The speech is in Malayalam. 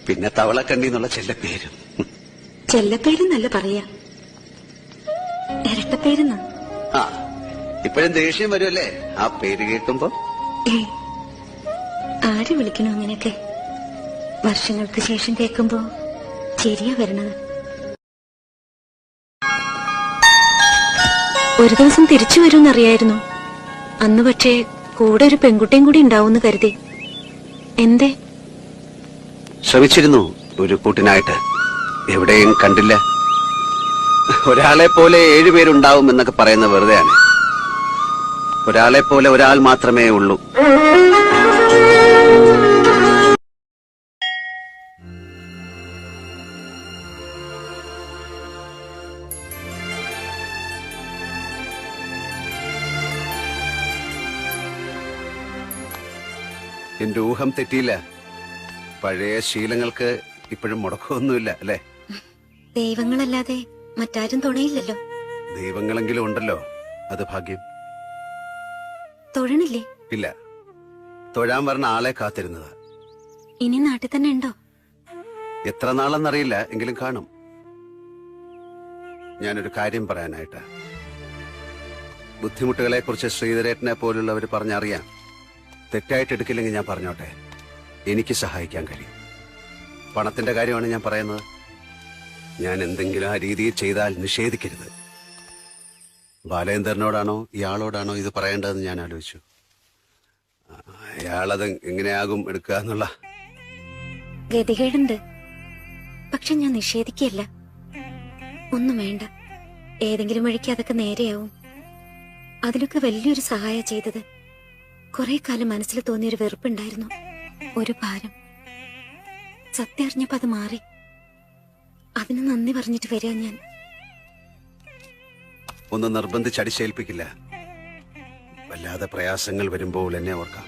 പിന്നെ തവളക്കണ്ണി എന്നുള്ള ചെല്ലപ്പേരും. ചെല്ലപ്പേരെന്നല്ല പറയാ, ഇരട്ടപ്പേരെന്നാ. ആ, ഇപ്പോഴും ദേഷ്യം വരുമല്ലേ ആ പേര് കേൾക്കുമ്പോ? ആര് വിളിക്കണോ അങ്ങനെയൊക്കെ? വർഷങ്ങൾക്ക് ശേഷം കേൾക്കുമ്പോ ശരിയാ വരണത്. ഒരു ദിവസം തിരിച്ചു വരുമെന്നറിയായിരുന്നു. അന്ന് പക്ഷേ കൂടെ ഒരു പെൺകുട്ടിയും കൂടി ഉണ്ടാവുമെന്ന് കരുതി. എന്തേ? ശ്രമിച്ചിരുന്നു ഒരു കൂട്ടിനായിട്ട്, എവിടെയും കണ്ടില്ല. ഒരാളെ പോലെ 7 പേരുണ്ടാവും എന്നൊക്കെ പറയുന്ന വെറുതെയാണ്. ഒരാളെ പോലെ ഒരാൾ മാത്രമേ ഉള്ളൂ. എന്റെ ഊഹം തെറ്റിയില്ല. പഴയ ശീലങ്ങൾക്ക് ഇപ്പോഴും മുടക്കമൊന്നുമില്ല അല്ലേ? ദൈവങ്ങളല്ലാതെ മറ്റാരും തുണയില്ലല്ലോ. ദൈവങ്ങളെങ്കിലും ഉണ്ടല്ലോ, അത് ഭാഗ്യം. തൊഴണില്ലേ? ഇല്ല, തൊഴാൻ പറഞ്ഞ ആളെ കാത്തിരുന്നത്. ഇനി നാട്ടിൽ തന്നെ ഉണ്ടോ? എത്ര നാളെന്നറിയില്ല, എങ്കിലും കാണും. ഞാനൊരു കാര്യം പറയാനായിട്ടാ. ബുദ്ധിമുട്ടുകളെ കുറിച്ച് ശ്രീധരേട്ടനെ പോലുള്ളവർ പറഞ്ഞറിയാം. തെറ്റായിട്ട് എടുക്കില്ലെങ്കിൽ ഞാൻ പറഞ്ഞോട്ടെ, എനിക്ക് സഹായിക്കാൻ കഴിയും. പണത്തിന്റെ കാര്യമാണ് ഞാൻ പറയുന്നത്. ഞാൻ എന്തെങ്കിലും ആ രീതിയിൽ ചെയ്താൽ നിഷേധിക്കരുത്. ബാലേന്ദ്രനോടാണോ ഇയാളോടാണോ ഇത് പറയേണ്ടതെന്ന് ഞാൻ ആലോചിച്ചു. അയാളത് എങ്ങനെയാകും എടുക്കുക എന്നുള്ള ഗതികേടുണ്ട്. പക്ഷെ ഞാൻ നിഷേധിക്കല്ല. ഒന്നും വേണ്ട, ഏതെങ്കിലും വഴിക്ക് അതൊക്കെ നേരെയാവും. അതിലൊക്കെ വലിയൊരു സഹായം ചെയ്തത്. കുറെ കാലം മനസ്സിൽ തോന്നിയൊരു വെറുപ്പുണ്ടായിരുന്നു, ഒരു ഭാരം. സത്യം അറിഞ്ഞപ്പോ അത് മാറി. അതിന് നന്ദി പറഞ്ഞിട്ട് വരിക ഞാൻ. ഒന്ന് നിർബന്ധിച്ചടിച്ചേൽപ്പിക്കില്ല. വല്ലാതെ പ്രയാസങ്ങൾ വരുമ്പോൾ എന്നെ ഓർക്കാം.